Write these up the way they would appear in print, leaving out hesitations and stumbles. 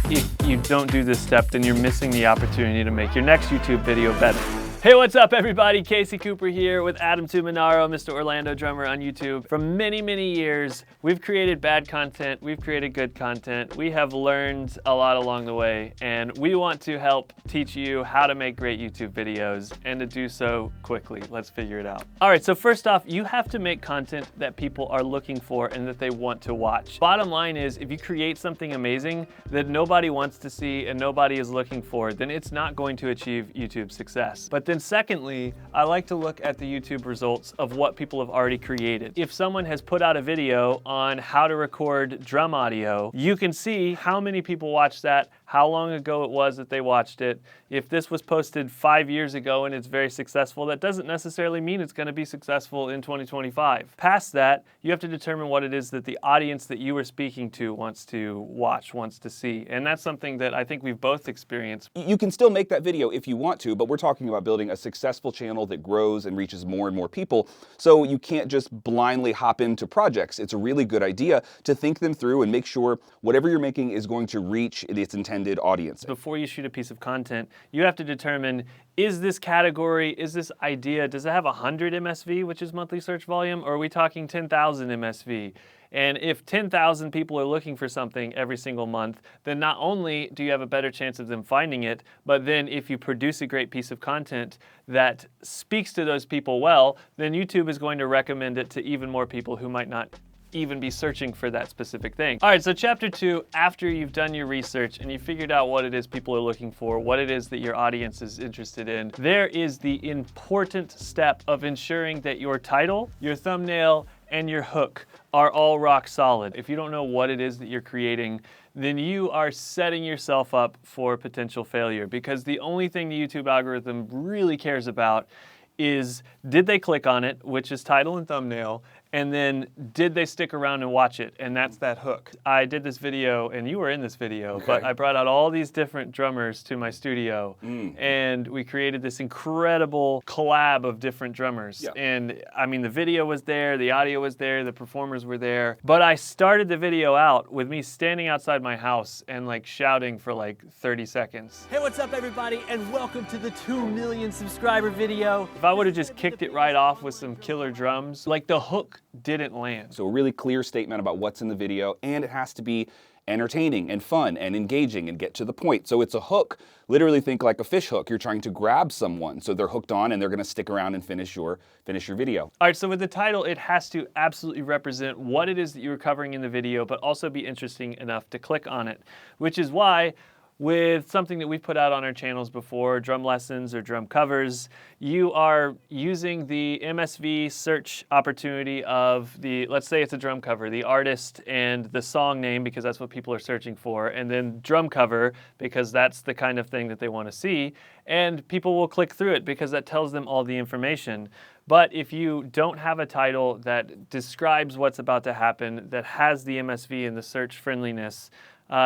If you don't do this step, then you're missing the opportunity to make your next YouTube video better. Hey, what's up everybody? Casey Cooper here with Adam Tuminaro, Mr. Orlando Drummer on YouTube. For many, many years, we've created bad content, we've created good content. We have learned a lot along the way, and we want to help teach you how to make great YouTube videos and to do so quickly. Let's figure it out. All right, so first off, you have to make content that people are looking for and that they want to watch. Bottom line is, if you create something amazing that nobody wants to see and nobody is looking for, then it's not going to achieve YouTube success. But then secondly, I like to look at the YouTube results of what people have already created. If someone has put out a video on how to record drum audio, you can see how many people watched that, how long ago it was that they watched it. If this was posted 5 years ago and it's very successful, that doesn't necessarily mean it's going to be successful in 2025. Past that, you have to determine what it is that the audience that you are speaking to wants to watch, wants to see. And that's something that I think we've both experienced. You can still make that video if you want to, but we're talking about building a successful channel that grows and reaches more and more people. So you can't just blindly hop into projects. It's a really good idea to think them through and make sure whatever you're making is going to reach its intended audience. Before you shoot a piece of content, you have to determine, is this category, is this idea, does it have 100 MSV, which is monthly search volume, or are we talking 10,000 MSV? And if 10,000 people are looking for something every single month, then not only do you have a better chance of them finding it, but then if you produce a great piece of content that speaks to those people well, then YouTube is going to recommend it to even more people who might not even be searching for that specific thing. All right, so chapter 2, after you've done your research and you figured out what it is people are looking for, what it is that your audience is interested in, there is the important step of ensuring that your title, your thumbnail, and your hook are all rock solid. If you don't know what it is that you're creating, then you are setting yourself up for potential failure, because the only thing the YouTube algorithm really cares about is, did they click on it, which is title and thumbnail, and then did they stick around and watch it? And that's that hook. I did this video, and you were in this video, okay, but I brought out all these different drummers to my studio, and we created this incredible collab of different drummers. Yeah. And I mean, the video was there, the audio was there, the performers were there, but I started the video out with me standing outside my house and like shouting for like 30 seconds. Hey, what's up everybody, and welcome to the 2 million subscriber video. If I would have just kicked it right off with some killer drums, like the hook didn't land. So a really clear statement about what's in the video, and it has to be entertaining and fun and engaging and get to the point. So it's a hook. Literally think like a fish hook. You're trying to grab someone, so they're hooked on and they're going to stick around and finish your video. All right, so with the title, it has to absolutely represent what it is that you were covering in the video, but also be interesting enough to click on it, which is why with something that we've put out on our channels before, drum lessons or drum covers, you are using the MSV search opportunity of the, let's say it's a drum cover, the artist and the song name, because that's what people are searching for, and then drum cover, because that's the kind of thing that they want to see, and people will click through it because that tells them all the information. But if you don't have a title that describes what's about to happen, that has the MSV and the search friendliness,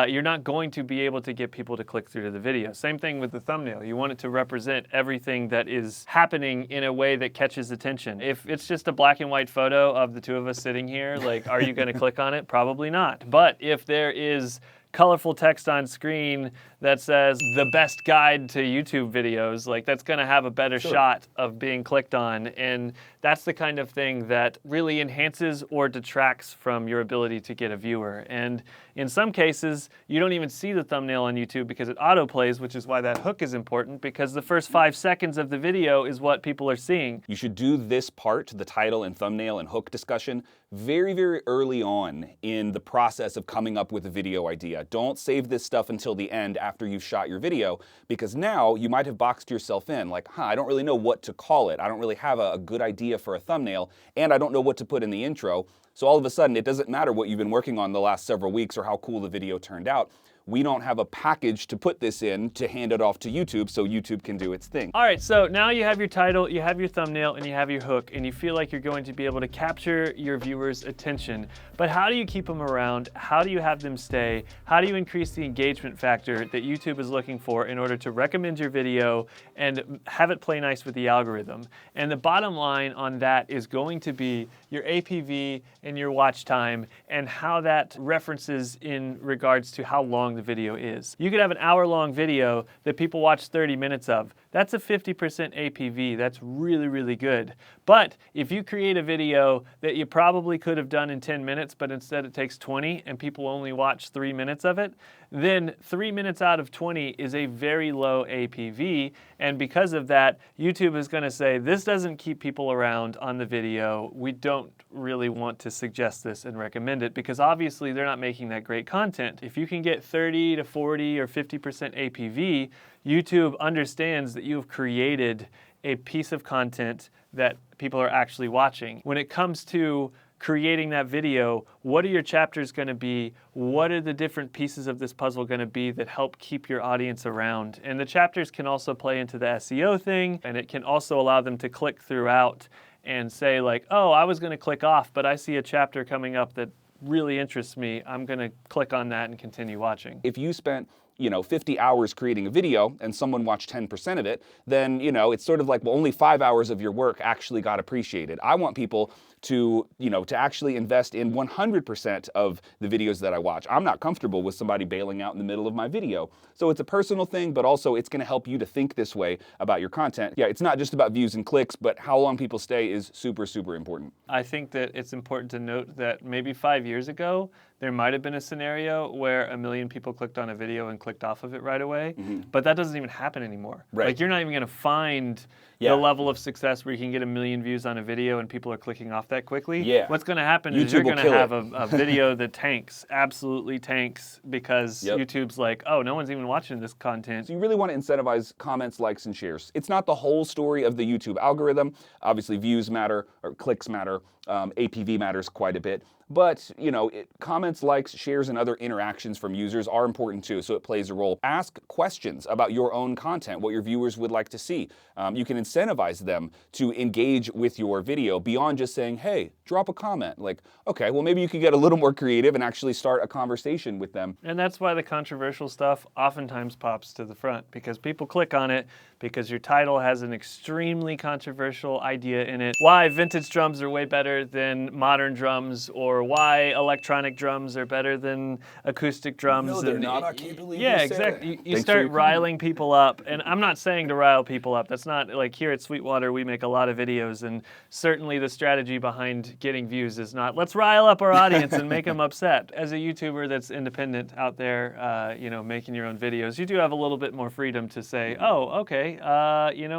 you're not going to be able to get people to click through to the video. Same thing with the thumbnail. You want it to represent everything that is happening in a way that catches attention. If it's just a black and white photo of the two of us sitting here, like, are you going to click on it? Probably not. But if there is colorful text on screen that says the best guide to YouTube videos, like, that's gonna have a better shot of being clicked on, and that's the kind of thing that really enhances or detracts from your ability to get a viewer. And in some cases, you don't even see the thumbnail on YouTube because it autoplays, which is why that hook is important, because the first 5 seconds of the video is what people are seeing. You should do this part, the title and thumbnail and hook discussion, very, very early on in the process of coming up with a video idea. Don't save this stuff until the end after you've shot your video, because now you might have boxed yourself in, like, I don't really know what to call it. I don't really have a good idea for a thumbnail, and I don't know what to put in the intro. So all of a sudden, it doesn't matter what you've been working on the last several weeks or how cool the video turned out. We don't have a package to put this in to hand it off to YouTube so YouTube can do its thing. All right, so now you have your title, you have your thumbnail, and you have your hook, and you feel like you're going to be able to capture your viewers' attention. But how do you keep them around? How do you have them stay? How do you increase the engagement factor that YouTube is looking for in order to recommend your video and have it play nice with the algorithm? And the bottom line on that is going to be your APV and your watch time, and how that references in regards to how long long the video is. You could have an hour-long video that people watch 30 minutes of. That's a 50% APV. That's really, really good. But if you create a video that you probably could have done in 10 minutes, but instead it takes 20 and people only watch 3 minutes of it, then 3 minutes out of 20 is a very low APV. And because of that, YouTube is going to say, this doesn't keep people around on the video. We don't really want to suggest this and recommend it, because obviously they're not making that great content. If you can get 30 to 40 or 50% APV, YouTube understands that you've created a piece of content that people are actually watching. When it comes to creating that video, what are your chapters going to be? What are the different pieces of this puzzle going to be that help keep your audience around? And the chapters can also play into the SEO thing, and it can also allow them to click throughout and say like, oh, I was going to click off, but I see a chapter coming up that really interests me. I'm going to click on that and continue watching. If you spent 50 hours creating a video and someone watched 10% of it, then, it's sort of like, well, only 5 hours of your work actually got appreciated. I want people to actually invest in 100% of the videos that I watch. I'm not comfortable with somebody bailing out in the middle of my video. So it's a personal thing, but also it's going to help you to think this way about your content. Yeah, it's not just about views and clicks, but how long people stay is super, super important. I think that it's important to note that maybe 5 years ago, there might have been a scenario where 1 million people clicked on a video and clicked off of it right away, but that doesn't even happen anymore. Right. Like, you're not even going to find the level of success where you can get 1 million views on a video and people are clicking off that quickly. Yeah. What's going to happen is you're going to have a video that tanks, absolutely tanks, because YouTube's like, oh, no one's even watching this content. So you really want to incentivize comments, likes, and shares. It's not the whole story of the YouTube algorithm. Obviously, views matter, or clicks matter, APV matters quite a bit. But, comments, likes, shares, and other interactions from users are important too, so it plays a role. Ask questions about your own content, what your viewers would like to see. You can incentivize them to engage with your video beyond just saying, hey, drop a comment. Like, okay, well, maybe you could get a little more creative and actually start a conversation with them. And that's why the controversial stuff oftentimes pops to the front, because people click on it because your title has an extremely controversial idea in it. Why vintage drums are way better than modern drums, or why electronic drums are better than acoustic drums. No, they're not. I can't believe yeah, you said exactly. that. You start riling people up, and I'm not saying to rile people up. That's not, like, here at Sweetwater, we make a lot of videos, and certainly the strategy behind getting views is not, let's rile up our audience and make them upset. As a YouTuber that's independent out there, making your own videos, you do have a little bit more freedom to say, oh, okay,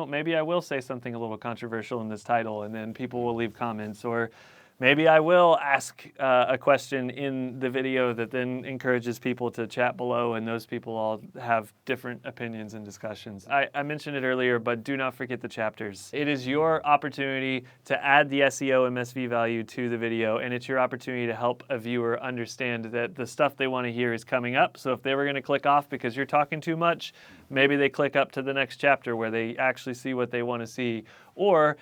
maybe I will say something a little controversial in this title, and then people will leave comments, or maybe I will ask a question in the video that then encourages people to chat below, and those people all have different opinions and discussions. I mentioned it earlier, but do not forget the chapters. It is your opportunity to add the SEO MSV value to the video, and it's your opportunity to help a viewer understand that the stuff they want to hear is coming up. So if they were going to click off because you're talking too much, maybe they click up to the next chapter where they actually see what they want to see. Or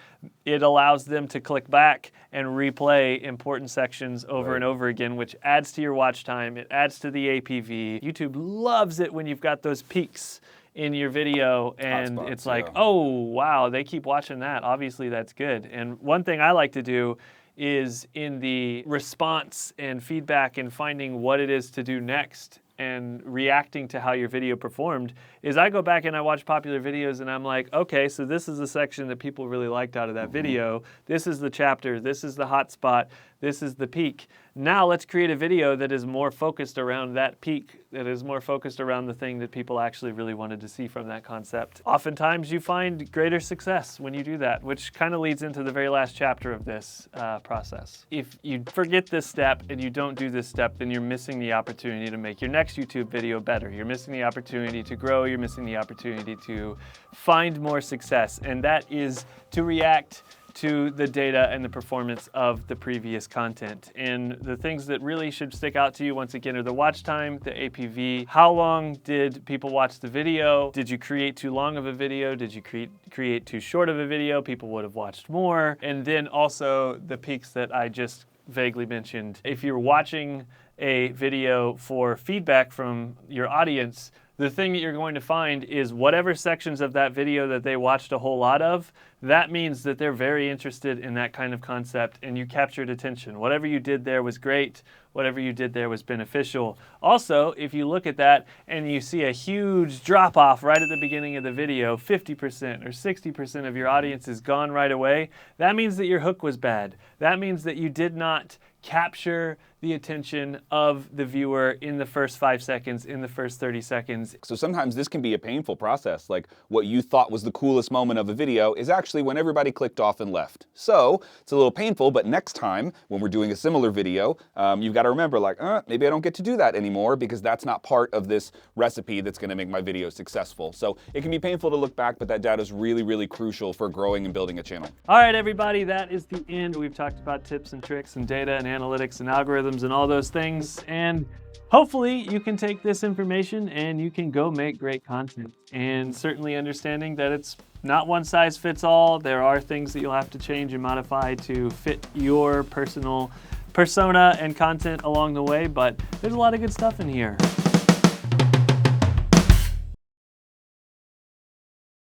it allows them to click back and replay important sections over and over again, which adds to your watch time. It adds to the APV. YouTube loves it when you've got those peaks in your video and it's like, oh, wow, they keep watching that. Obviously, that's good. And one thing I like to do is in the response and feedback and finding what it is to do next and reacting to how your video performed, is I go back and I watch popular videos and I'm like, okay, so this is the section that people really liked out of that video. This is the chapter. This is the hot spot. This is the peak. Now let's create a video that is more focused around that peak, that is more focused around the thing that people actually really wanted to see from that concept. Oftentimes you find greater success when you do that, which kind of leads into the very last chapter of this process. If you forget this step and you don't do this step, then you're missing the opportunity to make your next YouTube video better. You're missing the opportunity to grow. You're missing the opportunity to find more success, and that is to react to the data and the performance of the previous content. And the things that really should stick out to you, once again, are the watch time, the APV, how long did people watch the video, did you create too long of a video, did you create too short of a video, people would have watched more, and then also the peaks that I just vaguely mentioned. If you're watching a video for feedback from your audience, the thing that you're going to find is whatever sections of that video that they watched a whole lot of, that means that they're very interested in that kind of concept and you captured attention. Whatever you did there was great. Whatever you did there was beneficial. Also, if you look at that and you see a huge drop off right at the beginning of the video, 50% or 60% of your audience is gone right away, that means that your hook was bad. That means that you did not capture the attention of the viewer in the first 5 seconds, in the first 30 seconds. So sometimes this can be a painful process, like what you thought was the coolest moment of a video is actually when everybody clicked off and left. So it's a little painful, but next time when we're doing a similar video, you've got to remember like, maybe I don't get to do that anymore because that's not part of this recipe that's going to make my video successful. So it can be painful to look back, but that data is really, really crucial for growing and building a channel. All right, everybody, that is the end. We've talked about tips and tricks and data and analytics and algorithms and all those things, and hopefully you can take this information and you can go make great content. And certainly understanding that it's not one size fits all. There are things that you'll have to change and modify to fit your personal persona and content along the way, but there's a lot of good stuff in here.